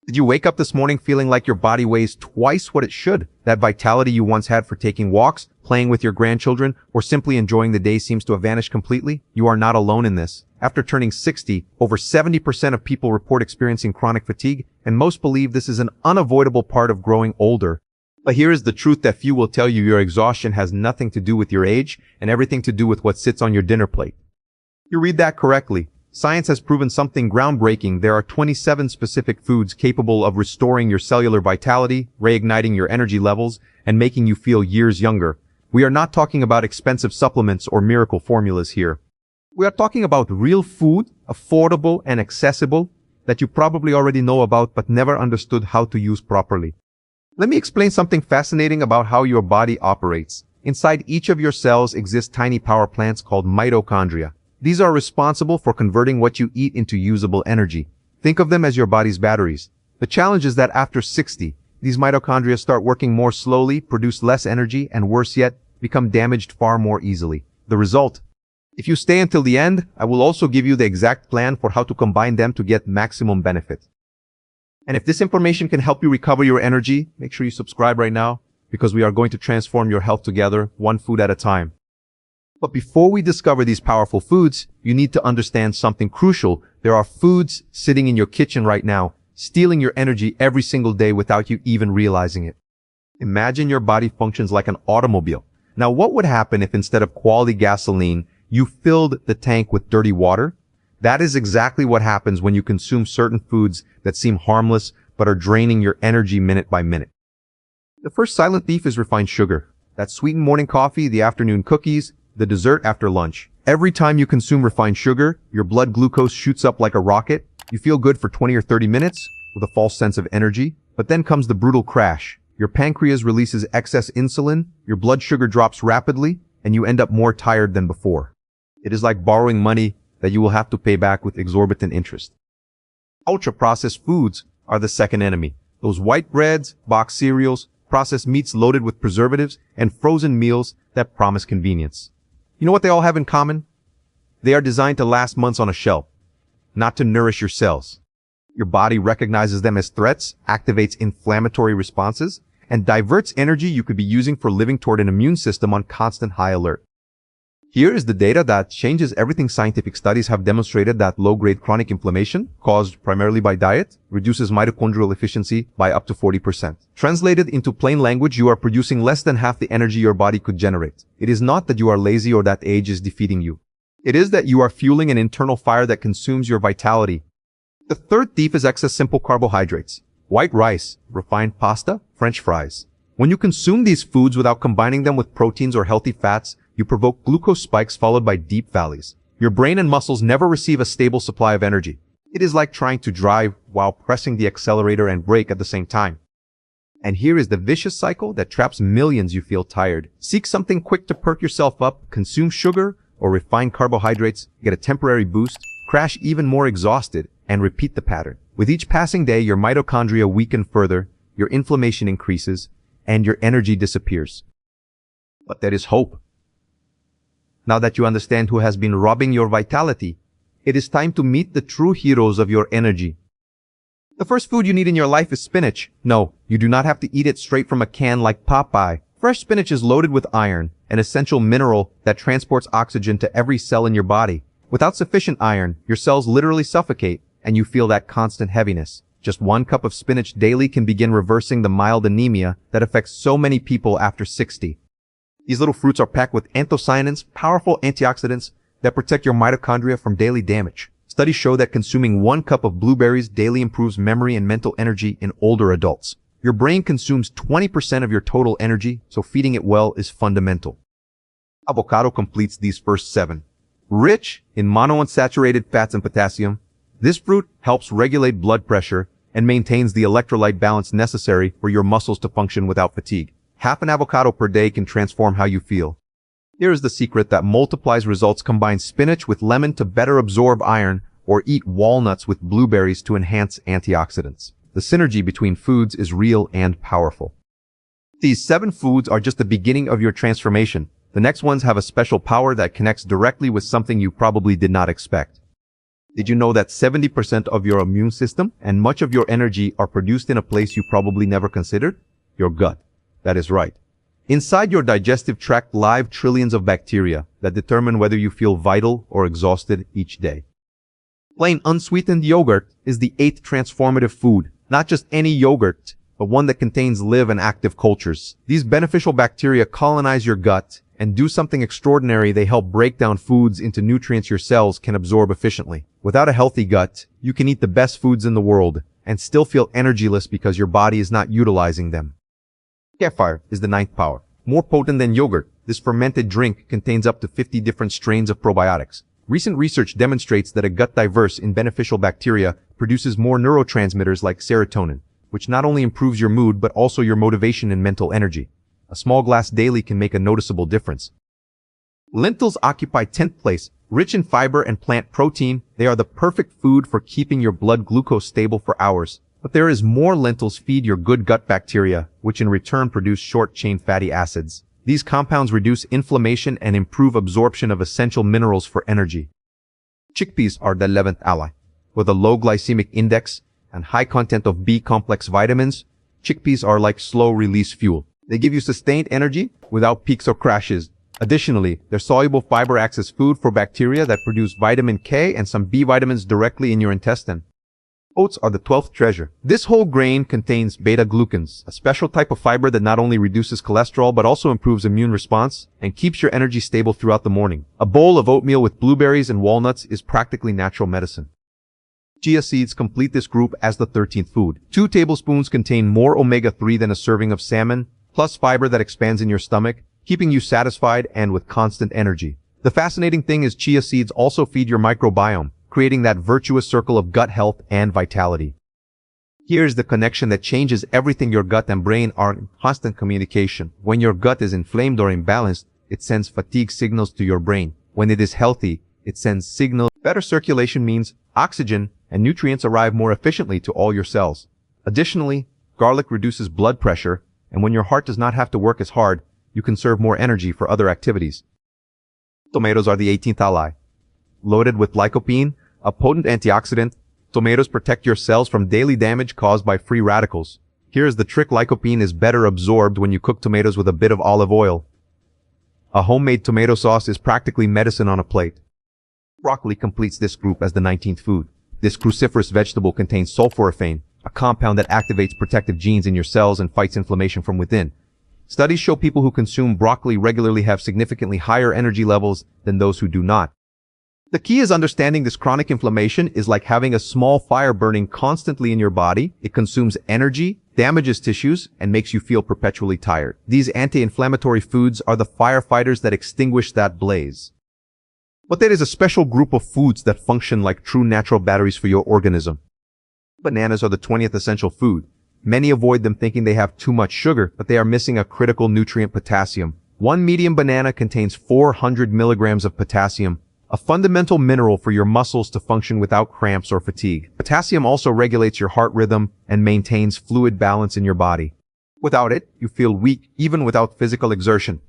Did you wake up this morning feeling like your body weighs twice what it should? That vitality you once had for taking walks, playing with your grandchildren, or simply enjoying the day seems to have vanished completely? You are not alone in this. After turning 60, over 70% of people report experiencing chronic fatigue, and most believe this is an unavoidable part of growing older. But here is the truth that few will tell you: your exhaustion has nothing to do with your age and everything to do with what sits on your dinner plate. You read that correctly. Science has proven something groundbreaking. There are 27 specific foods capable of restoring your cellular vitality, reigniting your energy levels, and making you feel years younger. We are not talking about expensive supplements or miracle formulas here. We are talking about real food, affordable and accessible, that you probably already know about but never understood how to use properly. Let me explain something fascinating about how your body operates. Inside each of your cells exist tiny power plants called mitochondria. These are responsible for converting what you eat into usable energy. Think of them as your body's batteries. The challenge is that after 60, these mitochondria start working more slowly, produce less energy, and worse yet, become damaged far more easily. The result? If you stay until the end, I will also give you the exact plan for how to combine them to get maximum benefit. And if this information can help you recover your energy, make sure you subscribe right now, because we are going to transform your health together, one food at a time. But before we discover these powerful foods, you need to understand something crucial. There are foods sitting in your kitchen right now, stealing your energy every single day without you even realizing it. Imagine your body functions like an automobile. Now, what would happen if instead of quality gasoline, you filled the tank with dirty water? That is exactly what happens when you consume certain foods that seem harmless but are draining your energy minute by minute. The first silent thief is refined sugar. That sweetened morning coffee, the afternoon cookies, the dessert after lunch. Every time you consume refined sugar, your blood glucose shoots up like a rocket. You feel good for 20 or 30 minutes with a false sense of energy, but then comes the brutal crash. Your pancreas releases excess insulin, your blood sugar drops rapidly, and you end up more tired than before. It is like borrowing money that you will have to pay back with exorbitant interest. Ultra-processed foods are the second enemy. Those white breads, boxed cereals, processed meats loaded with preservatives, and frozen meals that promise convenience. You know what they all have in common? They are designed to last months on a shelf, not to nourish your cells. Your body recognizes them as threats, activates inflammatory responses, and diverts energy you could be using for living toward an immune system on constant high alert. Here is the data that changes everything. Scientific studies have demonstrated that low-grade chronic inflammation, caused primarily by diet, reduces mitochondrial efficiency by up to 40%. Translated into plain language, you are producing less than half the energy your body could generate. It is not that you are lazy or that age is defeating you. It is that you are fueling an internal fire that consumes your vitality. The third thief is excess simple carbohydrates. White rice, refined pasta, French fries. When you consume these foods without combining them with proteins or healthy fats, you provoke glucose spikes followed by deep valleys. Your brain and muscles never receive a stable supply of energy. It is like trying to drive while pressing the accelerator and brake at the same time. And here is the vicious cycle that traps millions. You feel tired. Seek something quick to perk yourself up, consume sugar or refined carbohydrates, get a temporary boost, crash even more exhausted, and repeat the pattern. With each passing day, your mitochondria weaken further, your inflammation increases, and your energy disappears. But there is hope. Now that you understand who has been robbing your vitality, it is time to meet the true heroes of your energy. The first food you need in your life is spinach. No, you do not have to eat it straight from a can like Popeye. Fresh spinach is loaded with iron, an essential mineral that transports oxygen to every cell in your body. Without sufficient iron, your cells literally suffocate, and you feel that constant heaviness. Just 1 cup of spinach daily can begin reversing the mild anemia that affects so many people after 60. These little fruits are packed with anthocyanins, powerful antioxidants that protect your mitochondria from daily damage. Studies show that consuming 1 cup of blueberries daily improves memory and mental energy in older adults. Your brain consumes 20% of your total energy, so feeding it well is fundamental. Avocado completes these first 7. Rich in monounsaturated fats and potassium, this fruit helps regulate blood pressure and maintains the electrolyte balance necessary for your muscles to function without fatigue. Half an avocado per day can transform how you feel. Here is the secret that multiplies results. Combine spinach with lemon to better absorb iron, or eat walnuts with blueberries to enhance antioxidants. The synergy between foods is real and powerful. These 7 foods are just the beginning of your transformation. The next ones have a special power that connects directly with something you probably did not expect. Did you know that 70% of your immune system and much of your energy are produced in a place you probably never considered? Your gut. That is right. Inside your digestive tract live trillions of bacteria that determine whether you feel vital or exhausted each day. Plain unsweetened yogurt is the 8th transformative food, not just any yogurt, but one that contains live and active cultures. These beneficial bacteria colonize your gut and do something extraordinary. They help break down foods into nutrients your cells can absorb efficiently. Without a healthy gut, you can eat the best foods in the world and still feel energyless because your body is not utilizing them. Kefir is the 9th power. More potent than yogurt, this fermented drink contains up to 50 different strains of probiotics. Recent research demonstrates that a gut diverse in beneficial bacteria produces more neurotransmitters like serotonin, which not only improves your mood but also your motivation and mental energy. A small glass daily can make a noticeable difference. Lentils occupy 10th place. Rich in fiber and plant protein, they are the perfect food for keeping your blood glucose stable for hours. But there is more. Lentils feed your good gut bacteria, which in return produce short-chain fatty acids. These compounds reduce inflammation and improve absorption of essential minerals for energy. Chickpeas are the 11th ally. With a low glycemic index and high content of B-complex vitamins, chickpeas are like slow-release fuel. They give you sustained energy without peaks or crashes. Additionally, their soluble fiber acts as food for bacteria that produce vitamin K and some B vitamins directly in your intestine. Oats are the 12th treasure. This whole grain contains beta-glucans, a special type of fiber that not only reduces cholesterol but also improves immune response and keeps your energy stable throughout the morning. A bowl of oatmeal with blueberries and walnuts is practically natural medicine. Chia seeds complete this group as the 13th food. 2 tablespoons contain more omega-3 than a serving of salmon, plus fiber that expands in your stomach, keeping you satisfied and with constant energy. The fascinating thing is chia seeds also feed your microbiome, creating that virtuous circle of gut health and vitality. Here's the connection that changes everything. Your gut and brain are in constant communication. When your gut is inflamed or imbalanced, it sends fatigue signals to your brain. When it is healthy, it sends signals. Better circulation means oxygen and nutrients arrive more efficiently to all your cells. Additionally, garlic reduces blood pressure, and when your heart does not have to work as hard, you conserve more energy for other activities. Tomatoes are the 18th ally. Loaded with lycopene, a potent antioxidant, tomatoes protect your cells from daily damage caused by free radicals. Here's the trick: lycopene is better absorbed when you cook tomatoes with a bit of olive oil. A homemade tomato sauce is practically medicine on a plate. Broccoli completes this group as the 19th food. This cruciferous vegetable contains sulforaphane, a compound that activates protective genes in your cells and fights inflammation from within. Studies show people who consume broccoli regularly have significantly higher energy levels than those who do not. The key is understanding this. Chronic inflammation is like having a small fire burning constantly in your body. It consumes energy, damages tissues, and makes you feel perpetually tired. These anti-inflammatory foods are the firefighters that extinguish that blaze. But there is a special group of foods that function like true natural batteries for your organism. Bananas are the 20th essential food. Many avoid them thinking they have too much sugar, but they are missing a critical nutrient: potassium. One medium banana contains 400 milligrams of potassium, a fundamental mineral for your muscles to function without cramps or fatigue. Potassium also regulates your heart rhythm and maintains fluid balance in your body. Without it, you feel weak even without physical exertion.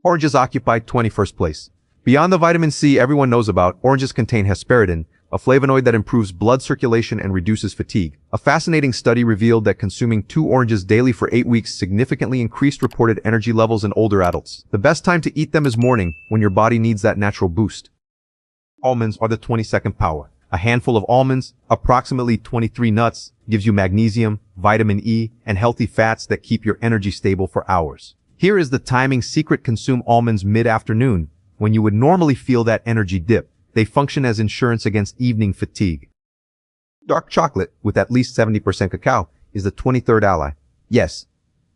Oranges occupy 21st place. Beyond the vitamin C everyone knows about, oranges contain hesperidin, a flavonoid that improves blood circulation and reduces fatigue. A fascinating study revealed that consuming 2 oranges daily for 8 weeks significantly increased reported energy levels in older adults. The best time to eat them is morning, when your body needs that natural boost. Almonds are the 22nd power. A handful of almonds, approximately 23 nuts, gives you magnesium, vitamin E, and healthy fats that keep your energy stable for hours. Here is the timing secret: consume almonds mid-afternoon, when you would normally feel that energy dip. They function as insurance against evening fatigue. Dark chocolate, with at least 70% cacao, is the 23rd ally. Yes,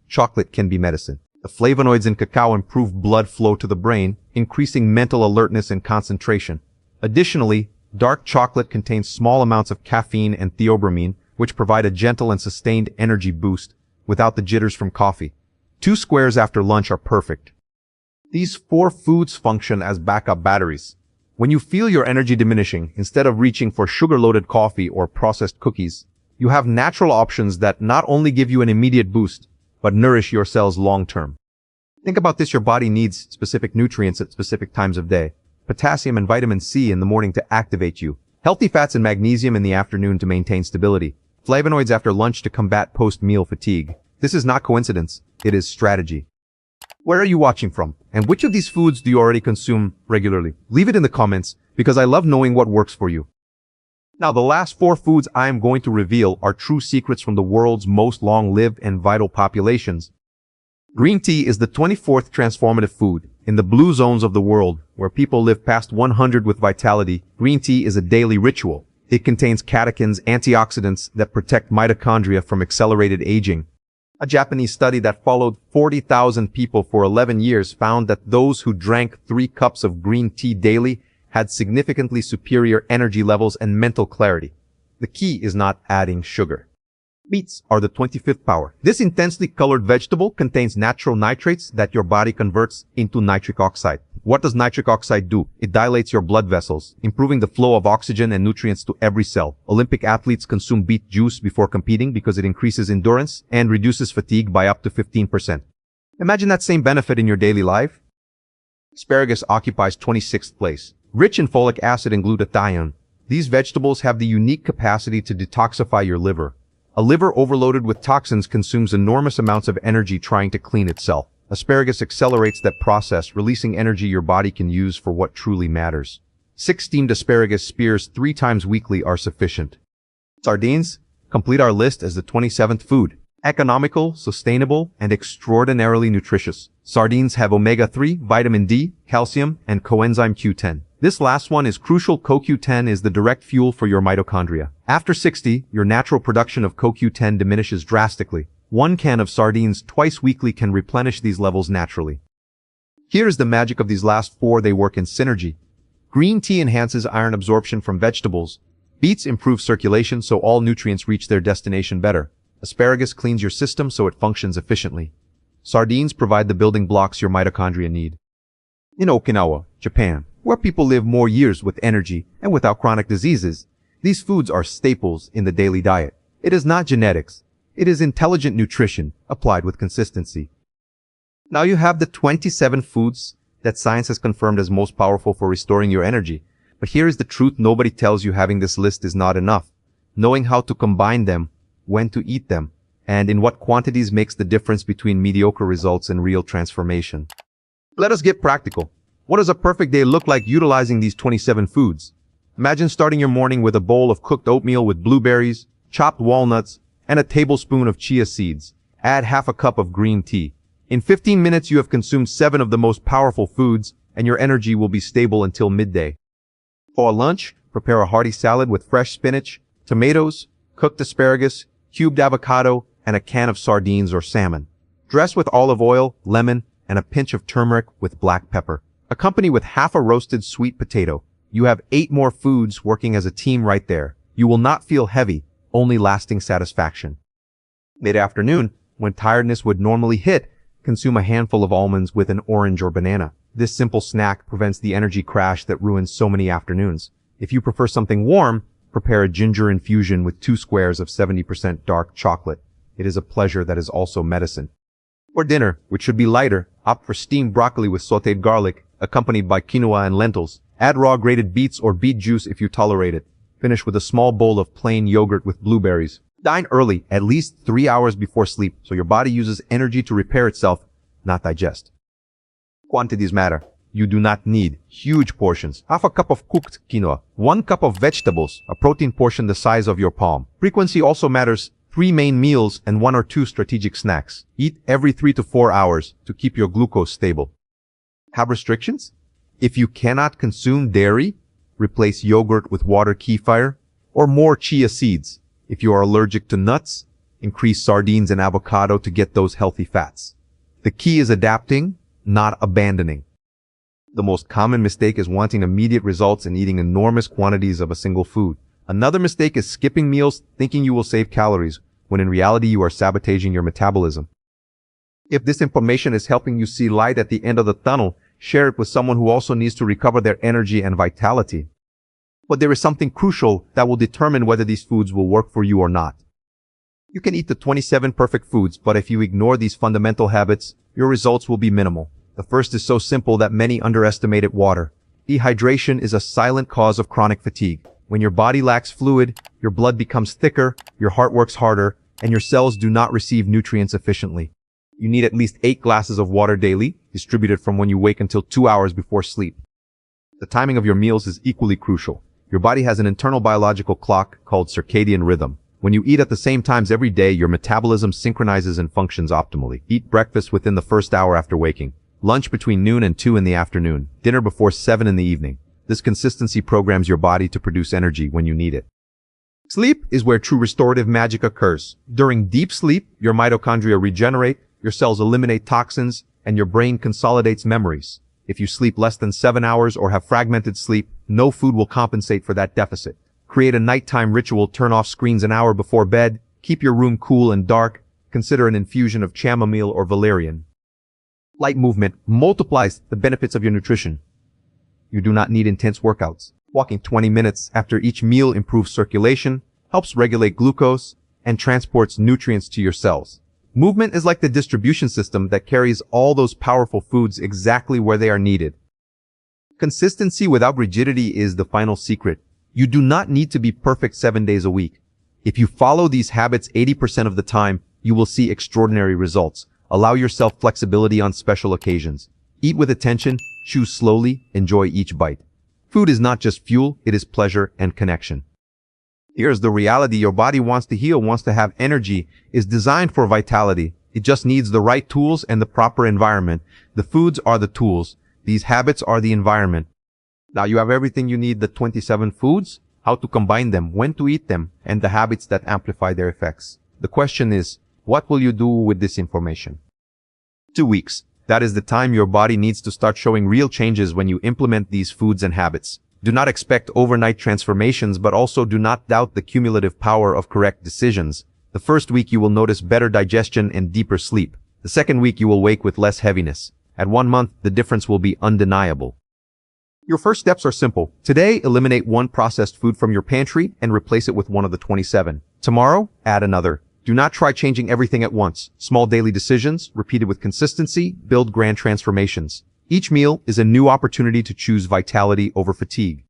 chocolate can be medicine. The flavonoids in cacao improve blood flow to the brain, increasing mental alertness and concentration. Additionally, dark chocolate contains small amounts of caffeine and theobromine, which provide a gentle and sustained energy boost without the jitters from coffee. 2 squares after lunch are perfect. These 4 foods function as backup batteries. When you feel your energy diminishing, instead of reaching for sugar-loaded coffee or processed cookies, you have natural options that not only give you an immediate boost, but nourish your cells long-term. Think about this: your body needs specific nutrients at specific times of day. Potassium and vitamin C in the morning to activate you, Healthy fats and magnesium in the afternoon to maintain stability. Flavonoids after lunch to combat post-meal fatigue. This is not coincidence, it is strategy. Where are you watching from? And which of these foods do you already consume regularly? Leave it in the comments, because I love knowing what works for you. Now, the last 4 foods I am going to reveal are true secrets from the world's most long-lived and vital populations. Green tea is the 24th transformative food. In the blue zones of the world, where people live past 100 with vitality, green tea is a daily ritual. It contains catechins, antioxidants that protect mitochondria from accelerated aging. A Japanese study that followed 40,000 people for 11 years found that those who drank 3 cups of green tea daily had significantly superior energy levels and mental clarity. The key is not adding sugar. Beets are the 25th power. This intensely colored vegetable contains natural nitrates that your body converts into nitric oxide. What does nitric oxide do? It dilates your blood vessels, improving the flow of oxygen and nutrients to every cell. Olympic athletes consume beet juice before competing because it increases endurance and reduces fatigue by up to 15%. Imagine that same benefit in your daily life. Asparagus occupies 26th place. Rich in folic acid and glutathione, these vegetables have the unique capacity to detoxify your liver. A liver overloaded with toxins consumes enormous amounts of energy trying to clean itself. Asparagus accelerates that process, releasing energy your body can use for what truly matters. 6 steamed asparagus spears 3 times weekly are sufficient. Sardines complete our list as the 27th food. Economical, sustainable, and extraordinarily nutritious. Sardines have omega-3, vitamin D, calcium, and coenzyme Q10. This last one is crucial. CoQ10 is the direct fuel for your mitochondria. After 60, your natural production of CoQ10 diminishes drastically. 1 can of sardines twice weekly can replenish these levels naturally. Here is the magic of these last 4. They work in synergy. Green tea enhances iron absorption from vegetables. Beets improve circulation so all nutrients reach their destination better. Asparagus cleans your system so it functions efficiently. Sardines provide the building blocks your mitochondria need. In Okinawa, Japan, where people live more years with energy and without chronic diseases, these foods are staples in the daily diet. It is not genetics. It is intelligent nutrition applied with consistency. Now you have the 27 foods that science has confirmed as most powerful for restoring your energy. But here is the truth nobody tells you. Having this list is not enough. Knowing how to combine them, when to eat them, and in what quantities makes the difference between mediocre results and real transformation. Let us get practical. What does a perfect day look like utilizing these 27 foods? Imagine starting your morning with a bowl of cooked oatmeal with blueberries, chopped walnuts, and a tablespoon of chia seeds. Add half a cup of green tea. In 15 minutes you have consumed 7 of the most powerful foods, and your energy will be stable until midday. For lunch, prepare a hearty salad with fresh spinach, tomatoes, cooked asparagus, cubed avocado, and a can of sardines or salmon. Dress with olive oil, lemon, and a pinch of turmeric with black pepper. Accompany with half a roasted sweet potato. You have 8 more foods working as a team right there. You will not feel heavy, only lasting satisfaction. Mid-afternoon, when tiredness would normally hit, consume a handful of almonds with an orange or banana. This simple snack prevents the energy crash that ruins so many afternoons. If you prefer something warm, prepare a ginger infusion with 2 squares of 70% dark chocolate. It is a pleasure that is also medicine. For dinner, which should be lighter, opt for steamed broccoli with sautéed garlic, accompanied by quinoa and lentils. Add raw grated beets or beet juice if you tolerate it. Finish with a small bowl of plain yogurt with blueberries. Dine early, at least 3 hours before sleep, so your body uses energy to repair itself, not digest. Quantities matter. You do not need huge portions. Half a cup of cooked quinoa, 1 cup of vegetables, a protein portion the size of your palm. Frequency also matters. 3 main meals and 1 or 2 strategic snacks. Eat every 3 to 4 hours to keep your glucose stable. Have restrictions? If you cannot consume dairy, replace yogurt with water kefir or more chia seeds. If you are allergic to nuts, increase sardines and avocado to get those healthy fats. The key is adapting, not abandoning. The most common mistake is wanting immediate results and eating enormous quantities of a single food. Another mistake is skipping meals thinking you will save calories, when in reality you are sabotaging your metabolism. If this information is helping you see light at the end of the tunnel, share it with someone who also needs to recover their energy and vitality. But there is something crucial that will determine whether these foods will work for you or not. You can eat the 27 perfect foods, but if you ignore these fundamental habits, your results will be minimal. The first is so simple that many underestimate it: water. Dehydration is a silent cause of chronic fatigue. When your body lacks fluid, your blood becomes thicker, your heart works harder, and your cells do not receive nutrients efficiently. You need at least 8 glasses of water daily, distributed from when you wake until 2 hours before sleep. The timing of your meals is equally crucial. Your body has an internal biological clock called circadian rhythm. When you eat at the same times every day, your metabolism synchronizes and functions optimally. Eat breakfast within the first hour after waking, lunch between noon and 2 in the afternoon, dinner before 7 in the evening. This consistency programs your body to produce energy when you need it. Sleep is where true restorative magic occurs. During deep sleep, your mitochondria regenerate, your cells eliminate toxins, and your brain consolidates memories. If you sleep less than 7 hours or have fragmented sleep, no food will compensate for that deficit. Create a nighttime ritual, turn off screens an hour before bed, keep your room cool and dark, consider an infusion of chamomile or valerian. Light movement multiplies the benefits of your nutrition. You do not need intense workouts. Walking 20 minutes after each meal improves circulation, helps regulate glucose, and transports nutrients to your cells. Movement is like the distribution system that carries all those powerful foods exactly where they are needed. Consistency without rigidity is the final secret. You do not need to be perfect 7 days a week. If you follow these habits 80% of the time, you will see extraordinary results. Allow yourself flexibility on special occasions. Eat with attention, chew slowly, enjoy each bite. Food is not just fuel, it is pleasure and connection. Here's the reality: your body wants to heal, wants to have energy, is designed for vitality. It just needs the right tools and the proper environment. The foods are the tools. These habits are the environment. Now you have everything you need: the 27 foods, how to combine them, when to eat them, and the habits that amplify their effects. The question is, what will you do with this information? 2 weeks. That is the time your body needs to start showing real changes when you implement these foods and habits. Do not expect overnight transformations, but also do not doubt the cumulative power of correct decisions. The first week you will notice better digestion and deeper sleep. The second week you will wake with less heaviness. At 1 month, the difference will be undeniable. Your first steps are simple. Today, eliminate 1 processed food from your pantry and replace it with one of the 27. Tomorrow, add another. Do not try changing everything at once. Small daily decisions, repeated with consistency, build grand transformations. Each meal is a new opportunity to choose vitality over fatigue.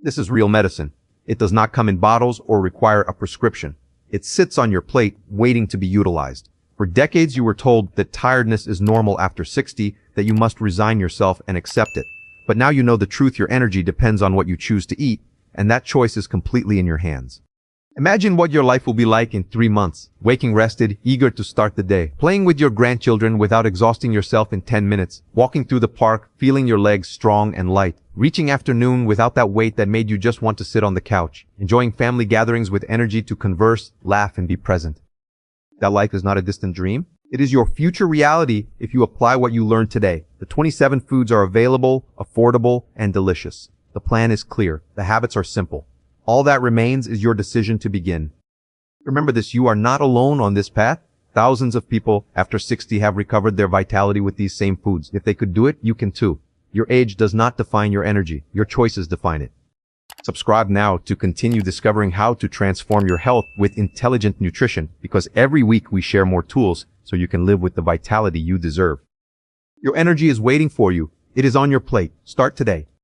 This is real medicine. It does not come in bottles or require a prescription. It sits on your plate, waiting to be utilized. For decades, you were told that tiredness is normal after 60, that you must resign yourself and accept it. But now you know the truth: your energy depends on what you choose to eat, and that choice is completely in your hands. Imagine what your life will be like in 3 months. Waking rested, eager to start the day. Playing with your grandchildren without exhausting yourself in 10 minutes. Walking through the park, feeling your legs strong and light. Reaching afternoon without that weight that made you just want to sit on the couch. Enjoying family gatherings with energy to converse, laugh, and be present. That life is not a distant dream. It is your future reality if you apply what you learned today. The 27 foods are available, affordable, and delicious. The plan is clear. The habits are simple. All that remains is your decision to begin. Remember this: you are not alone on this path. Thousands of people after 60 have recovered their vitality with these same foods. If they could do it, you can too. Your age does not define your energy. Your choices define it. Subscribe now to continue discovering how to transform your health with intelligent nutrition, because every week we share more tools so you can live with the vitality you deserve. Your energy is waiting for you. It is on your plate. Start today.